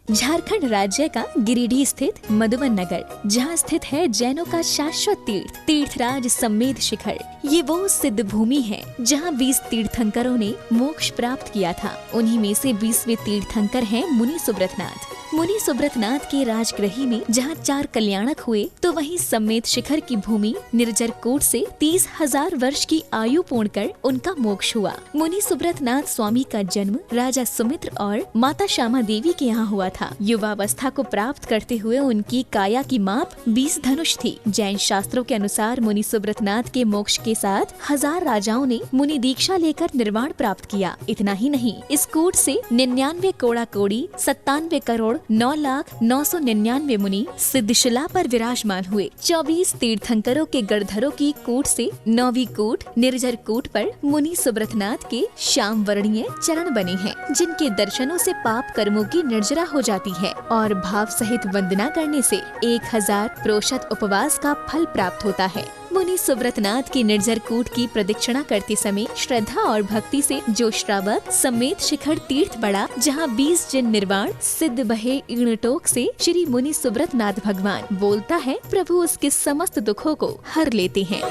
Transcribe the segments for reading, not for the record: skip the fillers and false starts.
झारखंड राज्य का गिरिडीह स्थित मधुबन नगर, जहाँ स्थित है जैनों का शाश्वत तीर्थ तीर्थराज समेत शिखर। ये वो सिद्ध भूमि है जहाँ 20 तीर्थंकरों ने मोक्ष प्राप्त किया था। उन्हीं में से 20वें तीर्थंकर हैं मुनि सुब्रतनाथ। मुनि सुब्रतनाथ के राजगृही में जहाँ 4 कल्याणक हुए, तो वहीं समेत शिखर की भूमि निर्जर कोट से 30,000 वर्ष की आयु पूर्ण कर उनका मोक्ष हुआ। मुनि सुब्रतनाथ स्वामी का जन्म राजा सुमित्र और माता श्यामा देवी के यहाँ हुआ था। युवावस्था को प्राप्त करते हुए उनकी काया की माप 20 धनुष थी। जैन शास्त्रों के अनुसार मुनि सुब्रतनाथ के मोक्ष के साथ 1000 राजाओं ने मुनि दीक्षा लेकर निर्वाण प्राप्त किया। इतना ही नहीं, इस कूट से 99 कोड़ा कोड़ी 97 करोड़ 9,0999 मुनि सिद्धशिला पर विराजमान हुए। 24 तीर्थंकरों के गढ़धरों की कूट से 9वीं कूट निर्जर कूट पर मुनि सुब्रतनाथ के श्याम वर्णीय चरण बने हैं, जिनके दर्शनों से पाप कर्मों की निर्जरा हो जाती है और भाव सहित वंदना करने से 1000 प्रोशत उपवास का फल प्राप्त होता है। मुनि सुब्रतनाथ की निर्जर कूट की प्रदक्षिणा करते समय श्रद्धा और भक्ति से जो श्रावक समेत शिखर तीर्थ बढ़ा, जहाँ 20 जन निर्वाण सिद्ध बहे ईणटोक से श्री मुनि सुब्रतनाथ भगवान बोलता है, प्रभु उसके समस्त दुखों को हर लेते हैं।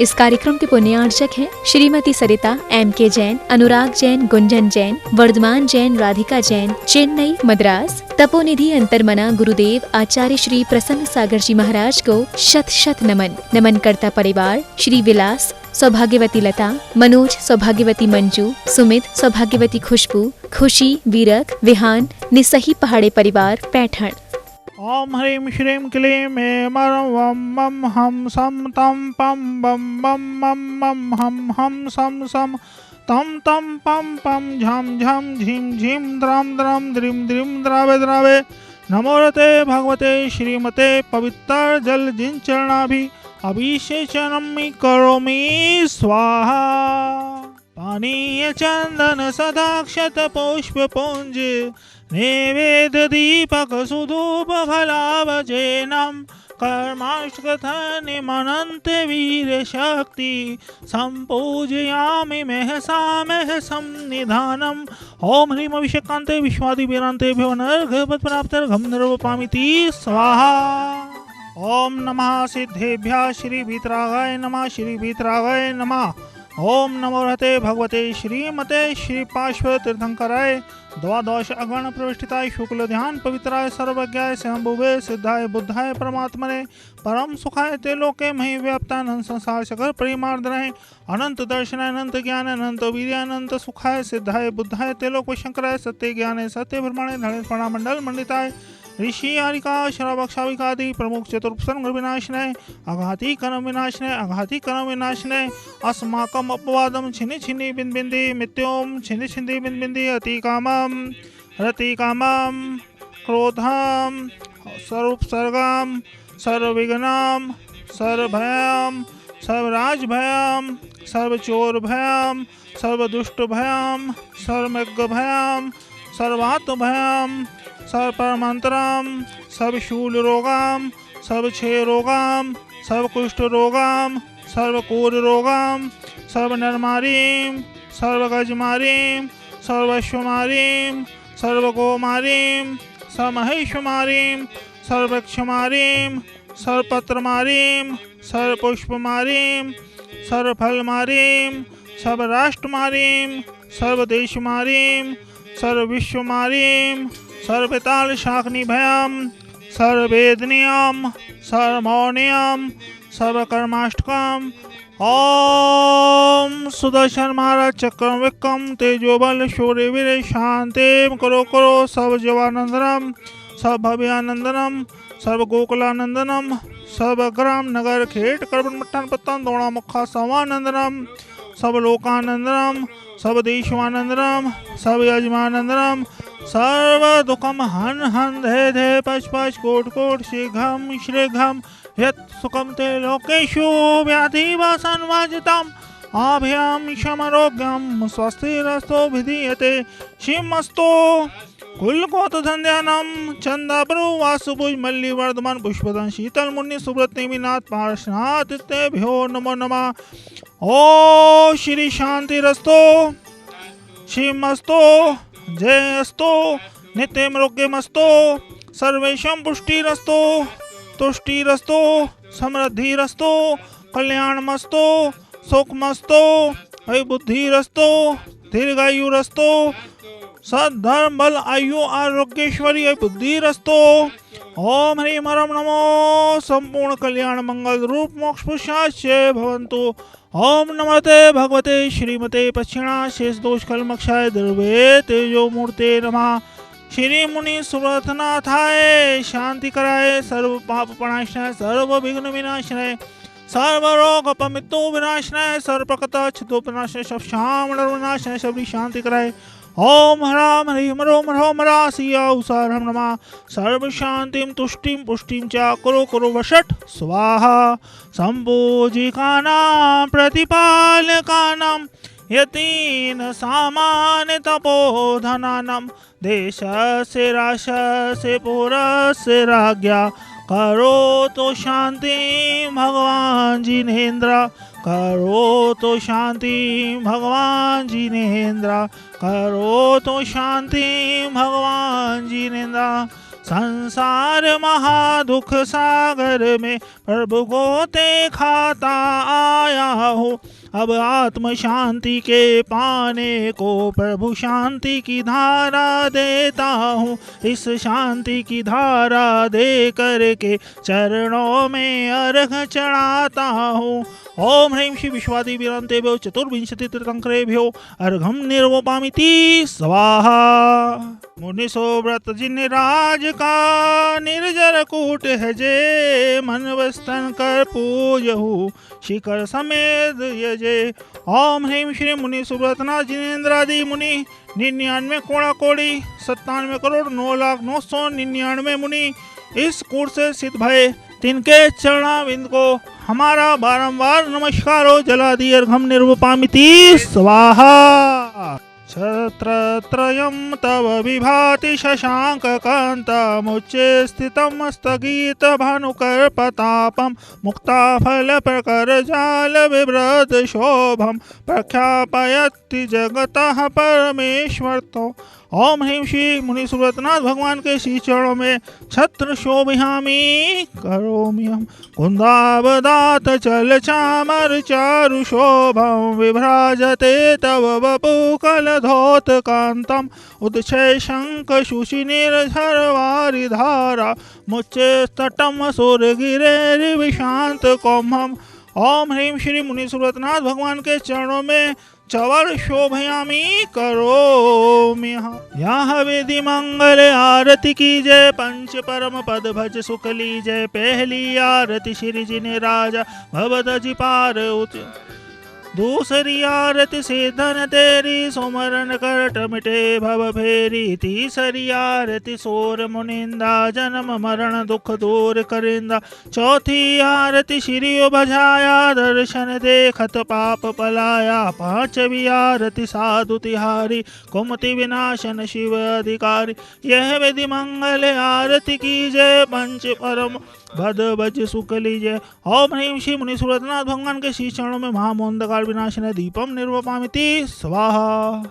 इस कार्यक्रम के पुण्यार्चक हैं श्रीमती सरिता M.K. जैन, अनुराग जैन, गुंजन जैन, वर्धमान जैन, राधिका जैन, चेन्नई, मद्रास। तपोनिधि अंतर्मना गुरुदेव आचार्य श्री प्रसन्न सागर जी महाराज को शत शत नमन। नमन करता परिवार श्री विलास, सौभाग्यवती लता, मनोज, सौभाग्यवती मंजू, सुमित, सौभाग्यवती खुशबू, खुशी, वीरक, विहान, निसही पहाड़े परिवार, पैठण। ओम ह्रीं श्रीं क्लीं ऐं वम मम हम सम तम पम बम बम मम मम हम सम सम तम तम पम पम झम झम झिम झिम द्राम द्राम द्रिम द्रिम द्रावे द्रावे। नमोरते भगवते श्रीमते पवित्र जल जिन चरणाभि अभिषेचनम करोमि स्वाहा। पानीय चंदन सदाक्षत पुष्प पुंज नैवेद्य दीपक सुधूप फलावचेनम कर्माष्टकथनिमनन्त वीर शक्ति संपूजयामि महसा महसं निधानम्। ओम ह्रीं अभिषेकान्ते विश्वादिवीरान्ते भवनर्घपत्प्राप्तर्घं निर्वपामिति स्वाहा। ओम नमः सिद्धेभ्यः श्री वीतरागाय नमः, श्री वीतरागाय नमः। ओम नमो रहते भगवते श्रीमते श्री पार्श्व तीर्थंकराय द्वादश अगण प्रविष्टिताय शुक्ल ध्यान पवित्राय सर्वज्ञाय शंभुवे सिद्धाय बुद्धाय परमात्मने परम सुखाय ते लोके महि व्याप्तानंद संसार सागर परिमार्दनाय अनंत दर्शनाय अनंत ज्ञान अनंत वीर्यानंत सुखाय सिद्धाय बुद्धाय ते लोक शंकराय सत्य ज्ञाने सत्य ब्रह्मणे धड़े प्रणामंडल मंडिताय ऋषि आरिका श्रावक शाविकादि प्रमुख चतुर्संग विनाशनय अघाती कर्म विनाशनय अघाती कर्म विनाशनय अस्माकम अपवादम छिनि छिनि बिंद बिंदी मित्योम छिनि छिंदी बिंद बिंदी अति कामम रति कामम क्रोधम सर्वोपसर्गम सर्वविघ्नम सर्वभयम सर्वराज भयम सर्वचोर भयम सर्वदुष्ट भयम सर्वमज्ञ भयम सर्वात्म भयम सर्वपरमंतरम सर्वशूल रोगम सर्वक्षय रोगम सर्वकुष्ठ रोगम सर्वकूर रोगम सर्वनरमारीम सर्वगजमारीम सर्वश्वमारीम सर्वगोमारीम सर्वमहेश्वमारीम सर्वक्षमारीम सर्वपत्रमारीम सर्वपुष्पमारीम सर्वफलमारीम सर्वराष्ट्रमारीम सर्वदेशमारीम सर्वविश्वमारीम सर्वताल शाकनी भयम सर्ववेदनियम सर्वमौनियम सर्वकर्माष्टकम। ओम सुदर्शन महाराज चक्रम विक्रम तेजोबल शौर्य वीर शांति करो करो सब जवानंदनम सब भव्यानंदनम सर्व गोकुलानंदनम सब ग्राम नगर खेट करबन मट्टन पत्तन दोड़ा मुखा सवानंदनम सब लोकानंदनम सब देशवानंदनम सब यजमानंदनम सर्व दुखम हन हन धे धे पच पच कोट कोट शीघ्रम शीघ्रम यत् सुखम ते लोकेषु व्याधि वसन्वाजितम अभयम शमरोग्यम स्वस्तिरस्तो विधीयते शिवमस्तो कुलकोत संध्यानम चंदाप्रु वासुभुज मल्ली वर्धमान पुष्पदन शीतल मुनि सुब्रत नेमिनाथ पार्श्वनाथ तेभ्यो नमो नमः। ओ श्री शांतिरस्तो श्रीमस्तो जयस्तो नित्यं रोग्यमस्तो सर्वेषां पुष्टिरस्तो तुष्टिरस्तो समृद्धिरस्तो कल्याणमस्तो सुखमस्तो बुद्धिरस्तो दीर्घायुरस्तो सद्धर्म बल आयु आरोग्यश्वरी बुद्धिरस्तो। ओम ह्रीं हरं नमो संपूर्ण कल्याण मंगल रूप मोक्ष पुरुषाय भवन्तु। ओम नमस्ते भगवते श्रीमते पक्षिणा शेष दोष कलमक्षाय दुर्वे तेजो मूर्ते नमः। श्री मुनि सुव्रतनाथाय शांति कराय सर्व पाप प्रणाशनाय सर्व विघ्न विनाशनाय सर्व रोग अपमृत्यु विनाशनाय सर्व प्रकता छतो विनाशनाय सब शाम विनाशनाय सबरी शांति कराय। ओम ह्रां ह्रीं ह्रों ह्रौं ह्रां सिया उसारं नमः। सर्व शांतिं तुष्टिं पुष्टिं च कुरु कुरु वषट् स्वाहा। संपूजिकानां प्रतिपालकानां यतीन सामान्य तपोधनानां देशस्य राशस्य पुरस्य राज्ञा करोतु शांति भगवान जिनेन्द्र करोतु शांति भगवान जिनेन्द्र करोतु शांति भगवान जिनेन्द्र। संसार महादुख सागर में प्रभु को ते खाता आया हूँ। अब आत्म शांति के पाने को प्रभु शांति की धारा देता हूँ। इस शांति की धारा दे करके चरणों में अर्घ चढ़ाता हूँ। ओम ह्रीं श्री विश्वादि विरांतेभ्यो चतुर्विंशति तीर्थंकरेभ्यो अर्घम निर्वपामिति स्वाहा। मुनिसो व्रत जिन राज का निर्जर कूट है जे मन वस्तन कर पूजहु शिखर समेत यजे। ओम ह्रीं श्री मुनि सुव्रतनाथ जिनेन्द्रादि मुनि 99 कोड़ा कोड़ी 97 करोड़ 9,09,99 मुनि इस कूट से सिद्ध भय तिनके चरणाविंद को हमारा बारंबार नमस्कार हो जलादि अर्घम निर्वपामिति स्वाहा। छत्रत्रयं तव विभाति शशांक कांतमुच्चे स्थितं स्थगित भानुकर प्रतापं मुक्ताफल प्रकर जाल विभ्रत शोभं प्रख्यापयति जगतः परमेश्वर तो। ओम ह्रीं श्री मुनि सुव्रतनाथ भगवान के श्री चरणों में छत्र शोभयामि करोमि हम। कुंदावदात चल चामर चारु शोभं विभ्राजते तव वपु कलधोत कांतम उदक्षय शंख शुचि निर्झर वारि धारा मुच्चे तटम सुर गिरे विशांत कौमम। ओम ह्रीं श्री मुनि सुव्रतनाथ भगवान के चरणों में चवर शोभयामि करोमि। यहाँ विधि मंगल आरती की जय पंच परम पद भज सुख ली जय। पहली आरती श्री जिने राजा भवदजि पार उच। दूसरी आरती से धन तेरी सुमरन करट मिटे भव फेरी। तीसरी आरती सोर मुनिंदा जन्म मरण दुख दूर करिंदा। चौथी आरती श्री बजाया दर्शन देखत पाप पलाया। पांचवी आरती साधु तिहारी कुमति विनाशन शिव अधिकारी। यह विधि मंगल आरती की जय पंच परम भद भज सुख लीजय। ओम ह्रीं श्री मुनि सुव्रतनाथ भगवान के श्री चरणों में महामोंदकार विनाशनाय दीपम निर्वपामिति स्वाहा।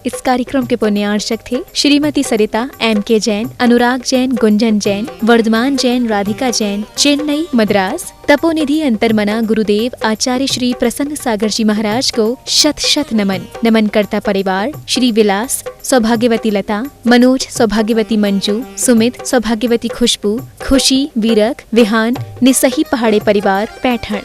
इस कार्यक्रम के पुण्यार्चक थे श्रीमती सरिता M.K. जैन, अनुराग जैन, गुंजन जैन, वर्धमान जैन, राधिका जैन, चेन्नई मद्रास। तपोनिधि अंतर्मना गुरुदेव आचार्य श्री प्रसन्न सागर जी महाराज को शत शत नमन। नमन करता परिवार श्री विलास, सौभाग्यवती लता, मनोज, सौभाग्यवती मंजू, सुमित, सौभाग्यवती खुशबू, खुशी, वीरक, विहान, निसही पहाड़े परिवार पैठण।